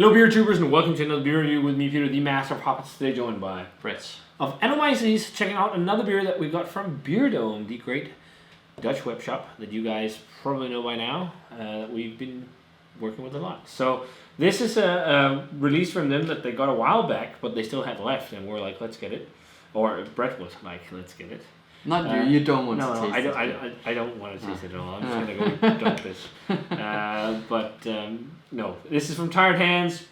Hello beer tubers and welcome to another beer review with me, Peter, the Master of Hoppets, today joined by Brett of Edelweiss, checking out another beer that we got from Beerdome, the great Dutch web shop that you guys probably know by now, that we've been working with a lot. So this is a release from them that they got a while back, but they still had left, and we're like, let's get it. Or Brett was like, let's get it. Not you. You don't want to taste it. No, I don't want to taste it at all. I'm just gonna go and dump this. No, this is from Tired Hands.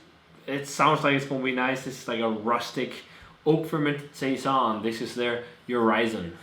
It sounds like it's gonna be nice. This is like a rustic oak fermented saison. This is their Ourison,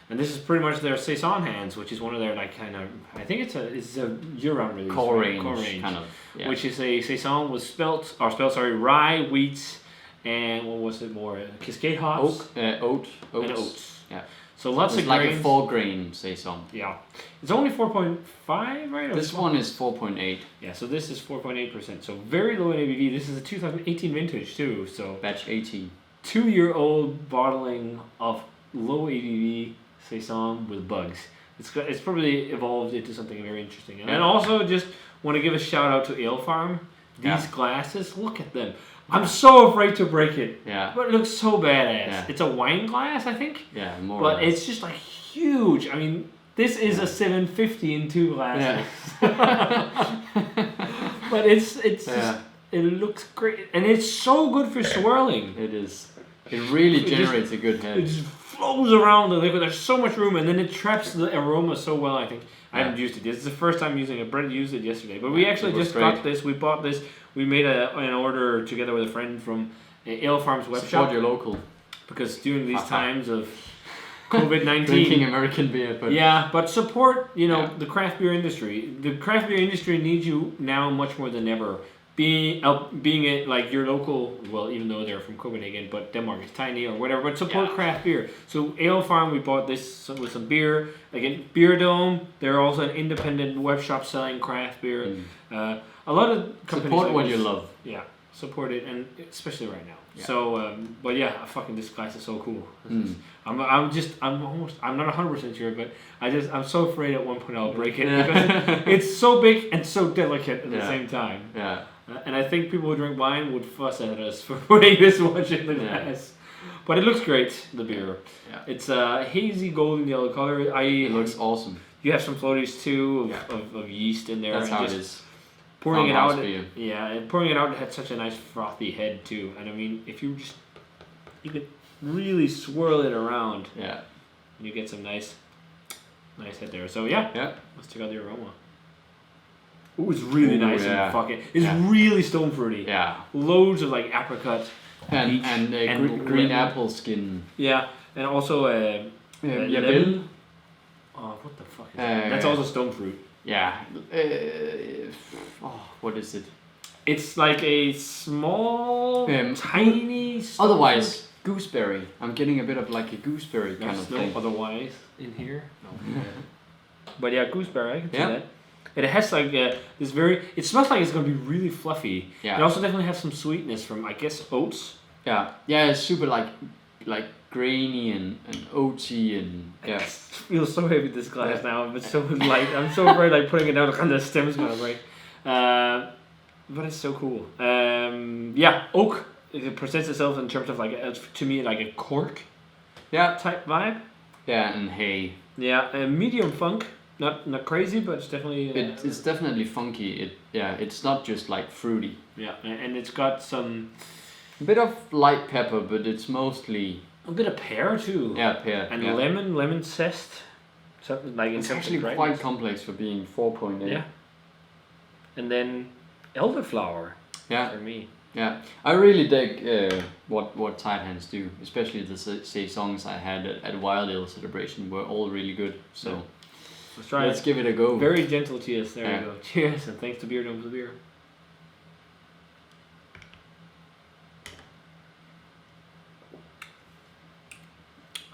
and this is pretty much their saison hands, which is one of their like kind of. I think it's a year-round release. Core range, kind of. Yeah. Which is a saison with rye, wheat, and what was it more? Cascade hops. Oats. And oats. Yeah. So lots of like grains. A 4-grain saison. Yeah. It's only 4.5, right? This one is 4.8. Yeah, so this is 4.8%. So very low in ABV. This is a 2018 vintage too. So batch 18. 2-year-old bottling of low ABV saison with bugs. It's probably evolved into something very interesting. And I also just want to give a shout out to Ale Farm. These glasses, look at them. I'm so afraid to break it. Yeah. But it looks so badass. Yeah. It's a wine glass, I think. Yeah, more. But it's just like huge. I mean, this is a 750 in 2 glasses. Yeah. But it's just, it looks great, and it's so good for swirling. It is. It really generates a good head. It just flows around the liquid. There's so much room, and then it traps the aroma so well. I think I haven't used it. This is the first time using it. Brett used it yesterday, but we actually just got this. We bought this. We made an order together with a friend from Ale Farm's web shop. Support your local. Because during these times of COVID-19, drinking American beer, but support the craft beer industry. The craft beer industry needs you now much more than ever. Being it like your local, well, even though they're from Copenhagen, but Denmark is tiny or whatever. But support craft beer. So Ale Farm, we bought this with some beer. Again, Beerdome. They're also an independent web shop selling craft beer. A lot of companies support what you love. Yeah, support it, and especially right now. Yeah. So, but yeah, fucking this glass is so cool. I'm not 100% sure, but I'm so afraid at one point I'll break it because it's so big and so delicate at the same time. Yeah. And I think people who drink wine would fuss at us for putting this much in the glass. But it looks great, the beer. Yeah. It's a hazy golden yellow color. It looks awesome. You have some floaties too of yeast in there. That's how it is. Pouring it out, pouring it out had such a nice frothy head too. And I mean, if you could really swirl it around. Yeah. And you get some nice head there. So let's check out the aroma. Ooh, it's really nice and fucking. It's really stone fruity. Yeah. Loads of like apricot. And green apple skin. Yeah, and also lemon. Oh, what the fuck is that? That's also stone fruit. Yeah. What is it? It's like a small, tiny. Otherwise, gooseberry. I'm getting a bit of like a gooseberry kind of thing. Otherwise in here. No. But yeah, gooseberry. I can see that. It has like this very. It smells like it's gonna be really fluffy. Yeah. It also definitely has some sweetness from, I guess, oats. Yeah. Yeah, it's super like grainy and oaty and I feel so heavy this glass now, but so light. I'm so afraid like putting it down and the stem's gonna break. But it's so cool. Oak. It presents itself in terms of like to me like a cork. Type vibe. Yeah, and hay. Yeah, medium funk. Not crazy, but it's definitely. It's definitely funky. It's not just like fruity. Yeah, and it's got some. A bit of light pepper, but it's mostly. A bit of pear too. Yeah, pear. And lemon zest. Something like it's actually quite complex for being 4.8. Yeah. And then elderflower. Yeah. For me. Yeah, I really dig what Tired Hands do, especially the saisons I had at Wild Ale Celebration were all really good. So. Yeah. Let's give it a go. Very gentle cheers. There you go. Cheers, and thanks to Beerdome for the beer.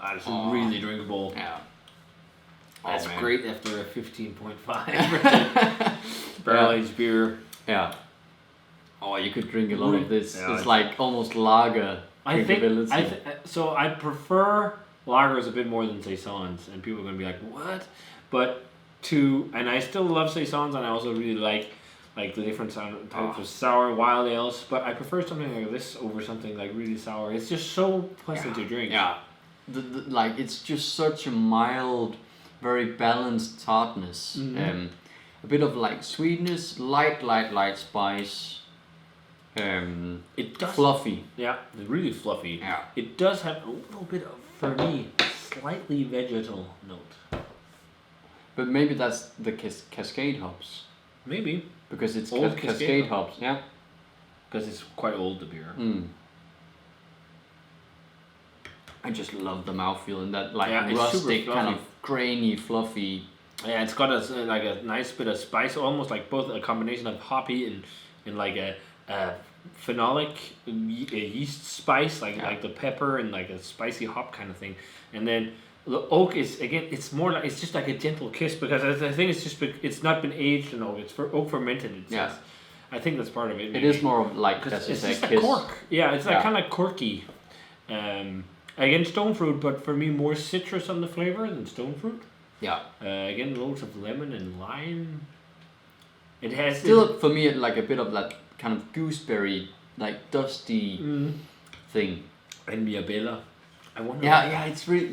That's really drinkable. Yeah. That's great after a 15.5% barrel-aged beer. Yeah. Oh, you could drink a lot of this. Yeah, it's like almost lager drinkability. So I prefer lagers a bit more than saisons, and people are going to be like, what? But and I still love saisons, and I also really like like the different types of sour wild ales. But I prefer something like this over something like really sour. It's just so pleasant to drink. Yeah, like it's just such a mild, very balanced tartness. A bit of like sweetness, light spice. It does fluffy. Yeah, it's really fluffy. Yeah. It does have a little bit of, for me, slightly vegetal note. But maybe that's the Cascade hops. Maybe. Because it's Old Cascade hops, yeah. Because it's quite old, the beer. I just love the mouthfeel and that like Yeah, it's rustic super kind fluffy. of grainy, fluffy. Yeah, it's got a nice bit of spice, almost like both a combination of hoppy and like a phenolic yeast spice, like the pepper and like a spicy hop kind of thing. And then the oak is, again, it's more like, it's just like a gentle kiss, because I think it's not been aged in oak, it's oak fermented. I think that's part of it. Maybe. It is more of like, as you say, it's kiss. A cork. Yeah, it's like kind of corky. Again, stone fruit, but for me more citrus on the flavor than stone fruit. Yeah. Again, loads of lemon and lime. It has still for me like a bit of that kind of gooseberry, like dusty thing. And Mirabella. I wonder. Yeah, it's really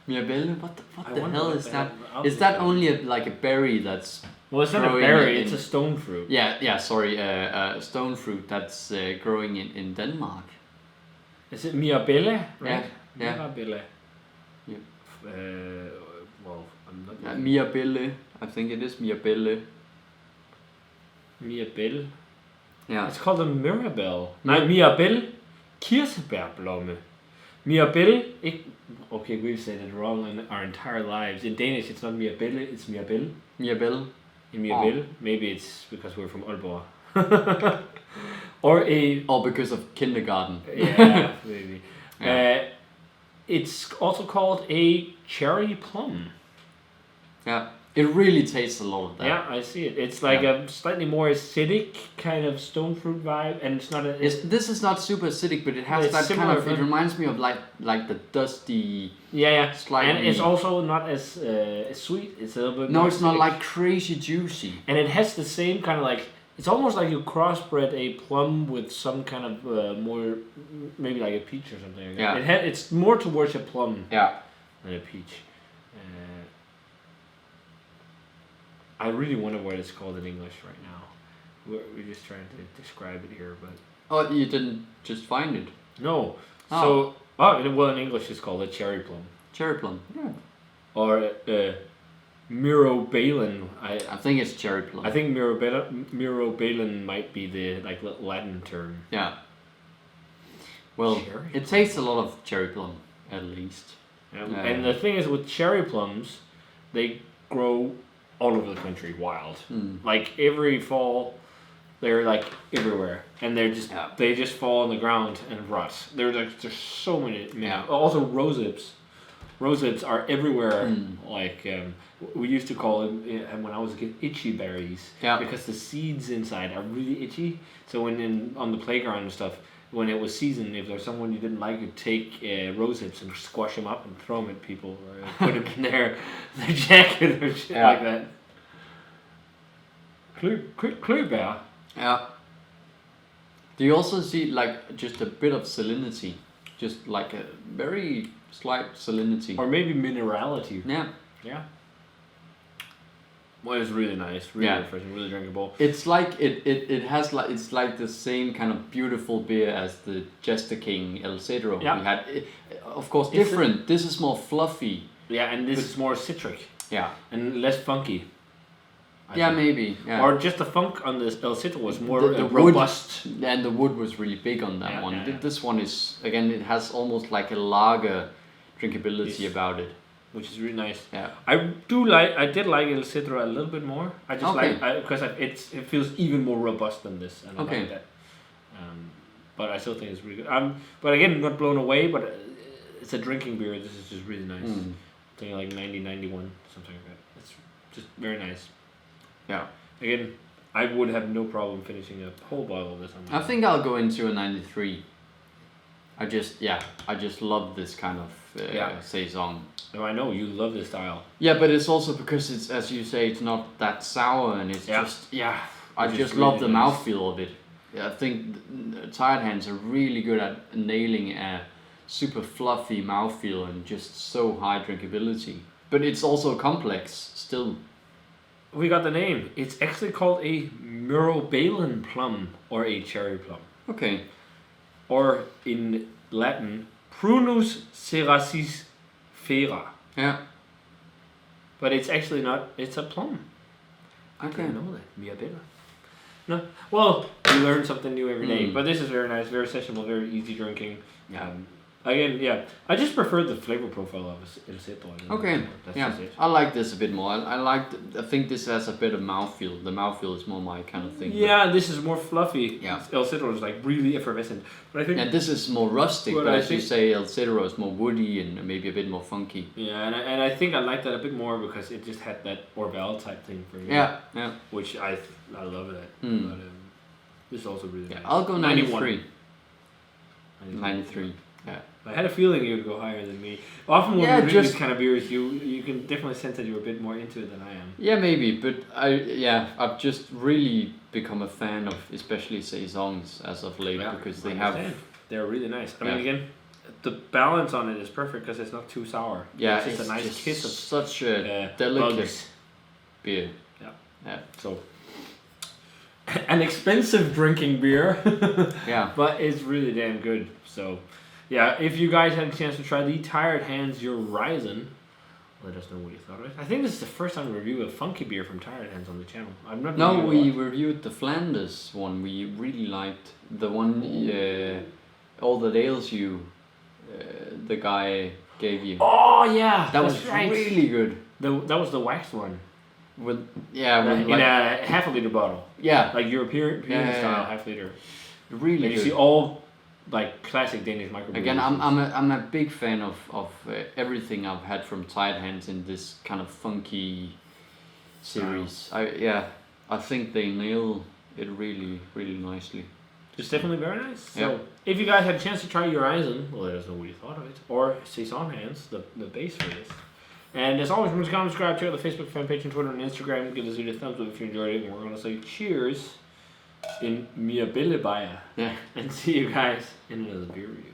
Mirabelle. What the hell is that? Is that only like a berry that's? Well, it's not a berry. It's a stone fruit. Yeah. Sorry, stone fruit that's growing in Denmark. Is it Mirabelle? Right? Yeah. Mirabelle. Yeah. Well, I'm not. Mirabelle. I think it is Mirabelle. Mirabelle. Yeah. It's called a Mirabelle. No, Mirabelle Kirsebærblomme. Mirabelle. Okay, we've said it wrong in our entire lives. In Danish, it's not Mirabelle, it's Mirabelle. Mirabelle. In Mirabelle. Maybe it's because we're from Ardmore. Or because of kindergarten. Yeah, maybe. Yeah. It's also called a cherry plum. Yeah. It really tastes a lot of that. Yeah, I see it. It's like a slightly more acidic kind of stone fruit vibe, and it's not a. This is not super acidic, but it has that kind of. It reminds me of like the dusty. Yeah. Slightly. And it's also not as sweet. It's a little bit. No, more it's acidic. not like crazy juicy. And it has the same kind of like. It's almost like you crossbred a plum with some kind of more, maybe like a peach or something. Yeah. It's more towards a plum. Yeah. Than a peach. I really wonder what it's called in English right now. We're just trying to describe it here, but... Oh, you didn't just find it? No. Oh. Well, in English it's called a cherry plum. Cherry plum. Yeah. Or Myrobalan. I think it's cherry plum. I think Myrobalan might be the Latin term. Yeah. Well, it tastes a lot of cherry plum, at least. And the thing is, with cherry plums, they grow all over the country wild. Like every fall, they're like everywhere, and they just fall on the ground and rot. There's so many. Also rose hips are everywhere. Like we used to call them when I was a kid, itchy berries. Yeah. Because the seeds inside are really itchy. So when on the playground and stuff, when it was season, if there's someone you didn't like, you'd take rose hips and squash them up and throw them at people, or put them in their jacket or shit like that. Kløvbær. Yeah. Do you also see like just a bit of salinity? Just like a very slight salinity. Or maybe minerality. Yeah. Yeah. Well, it's really nice, really refreshing, really drinkable. It's like it has like it's like the same kind of beautiful beer as the Jester King El Cedro we had. Of course, different. This is more fluffy. Yeah, and this is more citric. Yeah. And less funky. I think. Maybe. Yeah. Or just the funk on this El Cedro was more the robust. Wood, and the wood was really big on that one. Yeah. This one is, again, it has almost like a lager drinkability about it. Which is really nice. Yeah. I did like El Cedro a little bit more. I just because it feels even more robust than this, and I like that. But I still think it's really good. But again, not blown away. But it's a drinking beer. This is just really nice. I think like 90, 91, something like that. It's just very nice. Yeah. Again, I would have no problem finishing a whole bottle of this. I think I'll go into a 93. I just love this kind of saison. No, I know you love this style. Yeah, but it's also because it's, as you say, it's not that sour, and it's just I Which just is love really the nice. mouthfeel of it. Yeah, I think Tired Hands are really good at nailing a super fluffy mouthfeel and just so high drinkability. But it's also complex still. We got the name. It's actually called a Myrobalan plum or a cherry plum. Okay. Or in Latin, Prunus ceracis fera. Yeah. But it's actually not, it's a plum. I Okay. didn't know that. Myrobalan. No. Well, you learn something new every day. But this is very nice, very sessionable, very easy drinking. Yeah. Again, yeah. I just prefer the flavor profile of El Cetro. Okay. That's Yeah. just it. I like this a bit more. I think this has a bit of mouthfeel. The mouthfeel is more my kind of thing. Yeah, this is more fluffy. Yeah. El Cetro is like really effervescent. But I think Yeah, this is more rustic, But but I as you think- say, El Cedro is more woody and maybe a bit more funky. yeah, and I think I like that a bit more because it just had that Orval type thing for me. Yeah, yeah. Which I love that. Mm. But this is also really Yeah, nice. I'll go 91. 93. 93. Yeah. I had a feeling you would go higher than me. Often when Yeah, we're drinking just- these kind of beers, you can definitely sense that you're a bit more into it than I am. Yeah, maybe, but I've just really become a fan of especially saisons as of late because they have they're really nice. I mean, Yeah. again, the balance on it is perfect because it's not too sour. yeah, it's just a nice just kiss of such a delicate bugs. beer. Yeah. Yeah. So an expensive drinking beer, Yeah. but it's really damn good. So yeah, if you guys had a chance to try the Tired Hands Ourison, let us know what you thought of it. I think this is the first time we review a funky beer from Tired Hands on the channel. I'm not. No, reviewing we a lot. reviewed the Flanders one. We really liked the one. All the ales the guy gave you. Oh yeah, That that's was right. really good. That was the waxed one. With with In a half a liter bottle, yeah, like European Yeah. style half liter. really And you good. see all like classic Danish microbreweries. Again, I'm a big fan of everything I've had from Tired Hands in this kind of funky series. I think they nail it really nicely. It's definitely very nice. So Yeah. if you guys had a chance to try Ourison, let us know what you thought of it. Or Saison Hands, the base for this. And as always, remember to comment, subscribe, check out the Facebook fan page and Twitter and Instagram. Give us a thumbs up if you enjoyed it. And we're going to say cheers in Myrobalan. Yeah. And see you guys in another beer review.